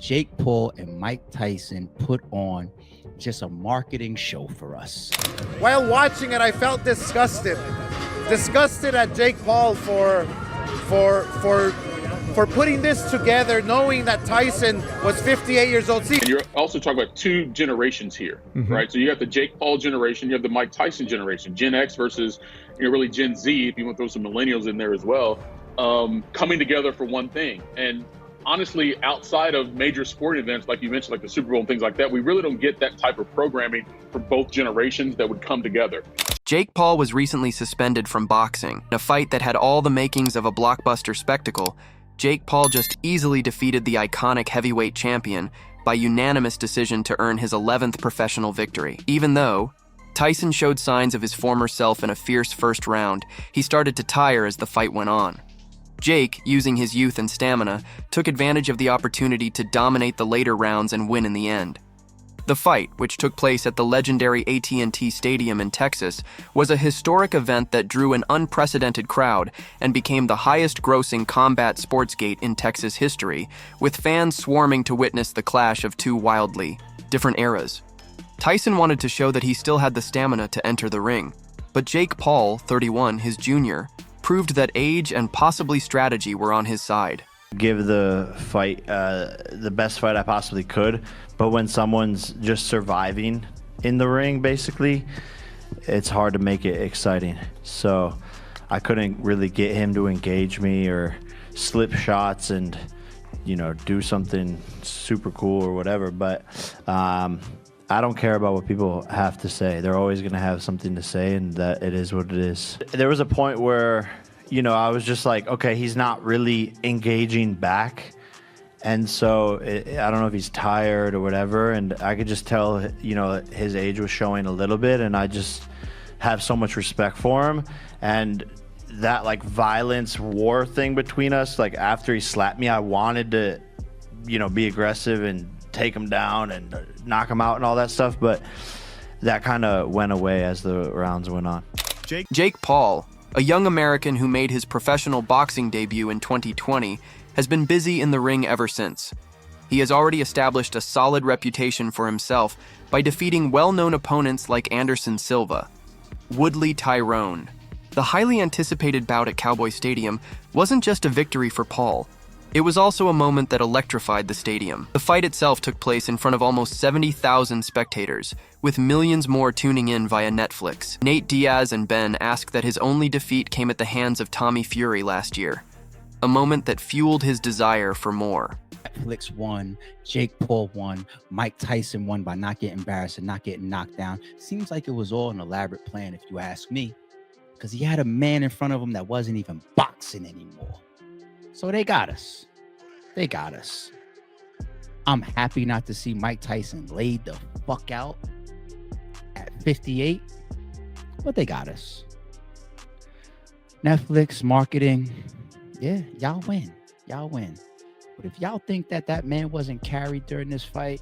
Jake Paul and Mike Tyson put on just a marketing show for us. While watching it, I felt disgusted at Jake Paul for putting this together, knowing that Tyson was 58 years old. And you're also talking about two generations here, right? So you got the Jake Paul generation, you have the Mike Tyson generation, Gen X versus, really Gen Z, if you want to throw some millennials in there as well, coming together for one thing. And honestly, outside of major sporting events, like you mentioned, like the Super Bowl and things like that, we really don't get that type of programming for both generations that would come together. Jake Paul was recently suspended from boxing, a fight that had all the makings of a blockbuster spectacle. Jake Paul just easily defeated the iconic heavyweight champion by unanimous decision to earn his 11th professional victory. Even though Tyson showed signs of his former self in a fierce first round, he started to tire as the fight went on. Jake, using his youth and stamina, took advantage of the opportunity to dominate the later rounds and win in the end. The fight, which took place at the legendary AT&T Stadium in Texas, was a historic event that drew an unprecedented crowd and became the highest-grossing combat sports gate in Texas history, with fans swarming to witness the clash of two wildly different eras. Tyson wanted to show that he still had the stamina to enter the ring, but Jake Paul, 31, his junior, proved that age and possibly strategy were on his side. Give the fight the best fight I possibly could, but when someone's just surviving in the ring, basically, it's hard to make it exciting. So I couldn't really get him to engage me or slip shots and, do something super cool or whatever. But I don't care about what people have to say. They're always going to have something to say, and that it is what it is. There was a point where, I was just like, okay, he's not really engaging back. And so I don't know if he's tired or whatever. And I could just tell, his age was showing a little bit. And I just have so much respect for him. And that violence war thing between us, after he slapped me, I wanted to, be aggressive and take him down and knock him out and all that stuff. But that kind of went away as the rounds went on. Jake Paul, a young American who made his professional boxing debut in 2020, has been busy in the ring ever since. He has already established a solid reputation for himself by defeating well-known opponents like Anderson Silva, Woodley Tyrone. The highly anticipated bout at Cowboy Stadium wasn't just a victory for Paul. It was also a moment that electrified the stadium. The fight itself took place in front of almost 70,000 spectators, with millions more tuning in via Netflix. Nate Diaz and Ben ask that his only defeat came at the hands of Tommy Fury last year, a moment that fueled his desire for more. Netflix won, Jake Paul won, Mike Tyson won by not getting embarrassed and not getting knocked down. Seems like it was all an elaborate plan, if you ask me, because he had a man in front of him that wasn't even boxing anymore. So they got us. They got us. I'm happy not to see Mike Tyson laid the fuck out at 58, but they got us. Netflix marketing, yeah, y'all win. Y'all win. But if y'all think that man wasn't carried during this fight,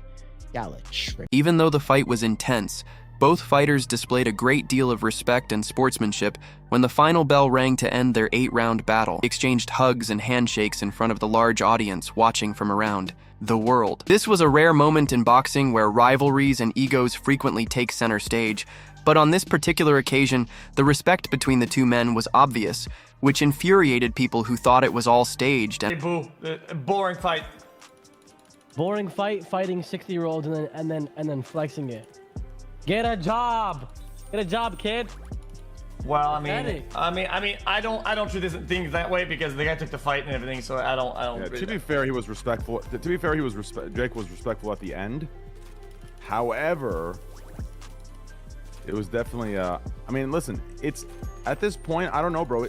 y'all are tripping. Even though the fight was intense, both fighters displayed a great deal of respect and sportsmanship when the final bell rang to end their 8-round battle. They exchanged hugs and handshakes in front of the large audience watching from around the world. This was a rare moment in boxing where rivalries and egos frequently take center stage, but on this particular occasion, the respect between the two men was obvious, which infuriated people who thought it was all staged. Hey, boo. Boring fight. Boring fight, fighting 60-year-olds and then flexing it. Get a job. Get a job, kid. Well, I don't treat this things that way because the guy took the fight and everything, so I don't. Yeah, to be fair, he was respectful. To be fair, Jake was respectful at the end. However, it was definitely. Listen, it's at this point. I don't know, bro.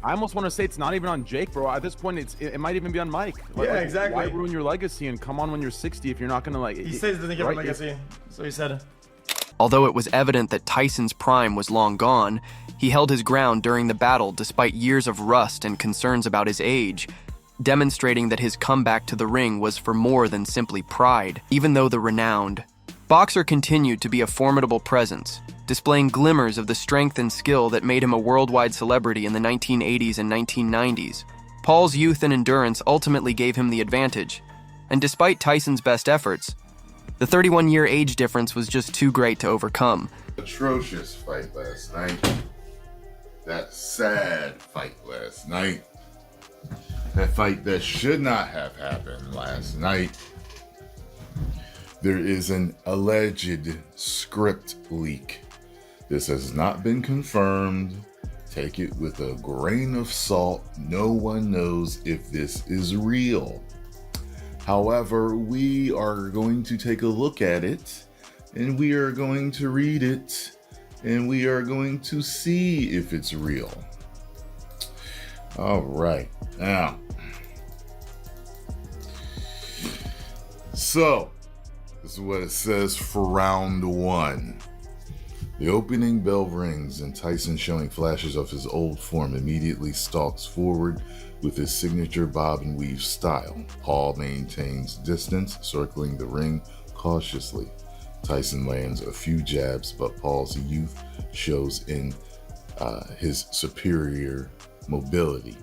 I almost want to say it's not even on Jake, bro. At this point, it might even be on Mike. Yeah, exactly. Why ruin your legacy and come on when you're 60 if you're not gonna He says he doesn't give a legacy, so he said. Although it was evident that Tyson's prime was long gone, he held his ground during the battle despite years of rust and concerns about his age, demonstrating that his comeback to the ring was for more than simply pride. Even though the renowned boxer continued to be a formidable presence, displaying glimmers of the strength and skill that made him a worldwide celebrity in the 1980s and 1990s. Paul's youth and endurance ultimately gave him the advantage, And despite Tyson's best efforts, the 31-year age difference was just too great to overcome. Atrocious fight last night. That sad fight last night. That fight that should not have happened last night. There is an alleged script leak. This has not been confirmed. Take it with a grain of salt. No one knows if this is real. However, we are going to take a look at it, and we are going to read it, and we are going to see if it's real. All right, now, so this is what it says for round one. The opening bell rings, and Tyson, showing flashes of his old form, immediately stalks forward with his signature bob and weave style. Paul maintains distance, circling the ring cautiously. Tyson lands a few jabs, but Paul's youth shows in his superior mobility.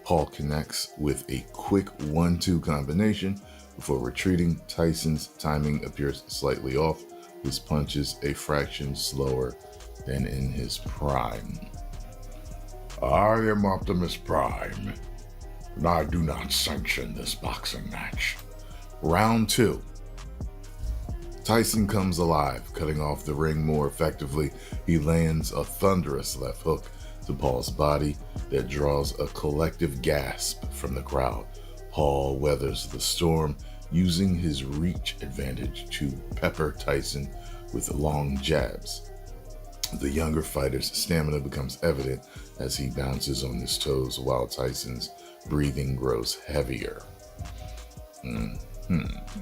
Paul connects with a quick 1-2 combination before retreating. Tyson's timing appears slightly off, his punches a fraction slower than in his prime. I am Optimus Prime, and I do not sanction this boxing match. Round two. Tyson comes alive, cutting off the ring more effectively. He lands a thunderous left hook to Paul's body that draws a collective gasp from the crowd. Paul weathers the storm, using his reach advantage to pepper Tyson with long jabs. The younger fighter's stamina becomes evident as he bounces on his toes while Tyson's breathing grows heavier.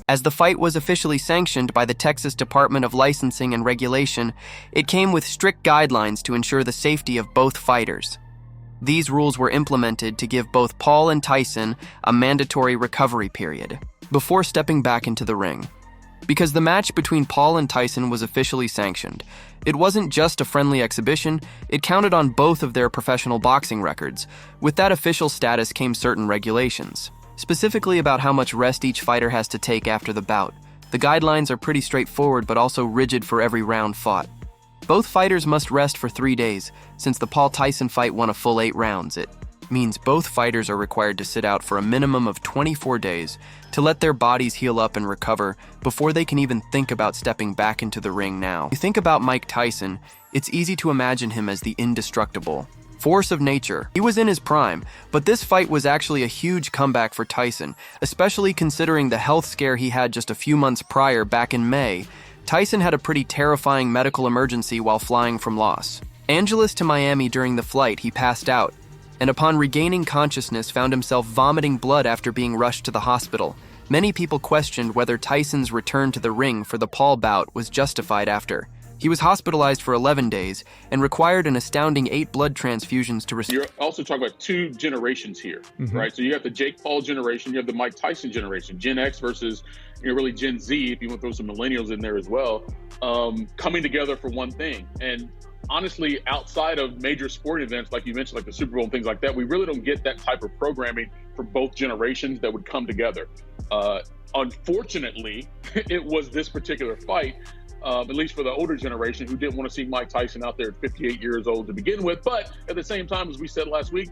As the fight was officially sanctioned by the Texas Department of Licensing and Regulation, it came with strict guidelines to ensure the safety of both fighters. These rules were implemented to give both Paul and Tyson a mandatory recovery period before stepping back into the ring. Because the match between Paul and Tyson was officially sanctioned, it wasn't just a friendly exhibition, it counted on both of their professional boxing records. With that official status came certain regulations, specifically about how much rest each fighter has to take after the bout. The guidelines are pretty straightforward but also rigid for every round fought. Both fighters must rest for 3 days. Since the Paul Tyson fight won a full 8 rounds, it means both fighters are required to sit out for a minimum of 24 days to let their bodies heal up and recover before they can even think about stepping back into the ring now. You think about Mike Tyson, it's easy to imagine him as the indestructible force of nature. He was in his prime, but this fight was actually a huge comeback for Tyson, especially considering the health scare he had just a few months prior back in May. Tyson had a pretty terrifying medical emergency while flying from Los Angeles to Miami. During the flight, he passed out, and upon regaining consciousness found himself vomiting blood after being rushed to the hospital. Many people questioned whether Tyson's return to the ring for the Paul bout was justified after. He was hospitalized for 11 days and required an astounding 8 blood transfusions to restore. You're also talking about 2 generations here, right? So you have the Jake Paul generation, you have the Mike Tyson generation, Gen X versus really Gen Z, if you want to throw some millennials in there as well, coming together for one thing. And honestly, outside of major sporting events, like you mentioned, like the Super Bowl and things like that, we really don't get that type of programming for both generations that would come together. Unfortunately, it was this particular fight, at least for the older generation, who didn't want to see Mike Tyson out there at 58 years old to begin with. But at the same time, as we said last week,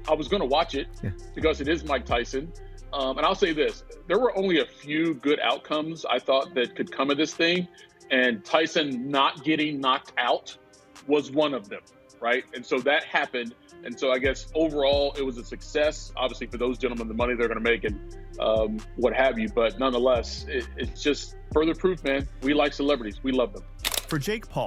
I was going to watch it because it is Mike Tyson. And I'll say this, there were only a few good outcomes I thought that could come of this thing. And Tyson not getting knocked out was one of them, right? And so that happened. And so I guess overall it was a success, obviously, for those gentlemen, the money they're going to make and what have you. But nonetheless, it's just further proof, man. We like celebrities. We love them. For Jake Paul,